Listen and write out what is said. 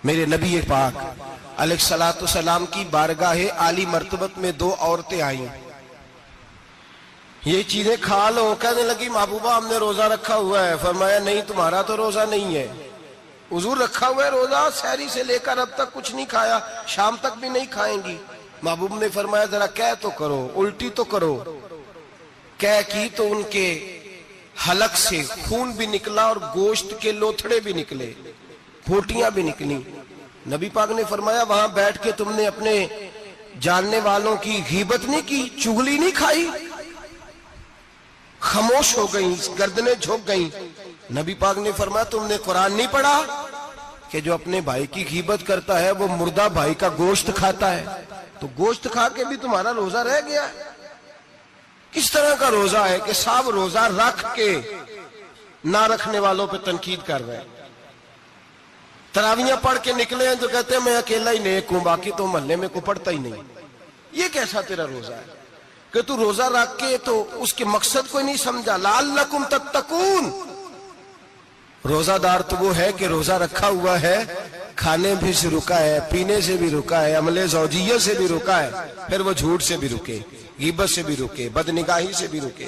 میرے نبی پاک علیہ الصلوۃ والسلام کی بارگاہ عالی مرتبت میں دو عورتیں آئیں، یہ چیزیں کھا لو، کہنے لگی محبوبہ ہم نے روزہ رکھا ہوا ہے۔ فرمایا نہیں، تمہارا تو روزہ نہیں ہے، حضور رکھا ہوا ہے روزہ، سحری سے لے کر اب تک کچھ نہیں کھایا، شام تک بھی نہیں کھائیں گی۔ محبوب نے فرمایا ذرا کہہ تو کرو، الٹی تو کرو۔ کہہ کی تو ان کے حلق سے خون بھی نکلا اور گوشت کے لوتھڑے بھی نکلے، پھوٹیاں بھی نکلی۔ نبی پاک نے فرمایا وہاں بیٹھ کے تم نے اپنے جاننے والوں کی غیبت نہیں کی، چغلی نہیں کھائی؟ خاموش ہو گئیں، گردنیں جھک گئیں۔ نبی پاک نے فرمایا تم نے قرآن نہیں پڑھا کہ جو اپنے بھائی کی غیبت کرتا ہے وہ مردہ بھائی کا گوشت کھاتا ہے؟ تو گوشت کھا کے بھی تمہارا روزہ رہ گیا ہے۔ کس طرح کا روزہ ہے کہ صاحب روزہ رکھ کے نہ رکھنے والوں پہ تنقید کر رہے ہیں۔ تراویاں پڑھ کے نکلے ہیں تو کہتے ہیں میں اکیلا ہی نیک ہوں، باقی تو محلے میں کوئی پڑھتا ہی نہیں۔ یہ کیسا تیرا روزہ ہے کہ تو روزہ رکھ کے تو اس کے مقصد کو نہیں سمجھا؟ لعلکم تتقون۔ روزہ دار تو وہ ہے کہ روزہ رکھا ہوا ہے، کھانے بھی سے رکا ہے، پینے سے بھی رکا ہے، عمل زوجیہ سے بھی رکا ہے، پھر وہ جھوٹ سے بھی رکے، غیبت سے بھی رکے، بدنگاہی سے بھی رکے۔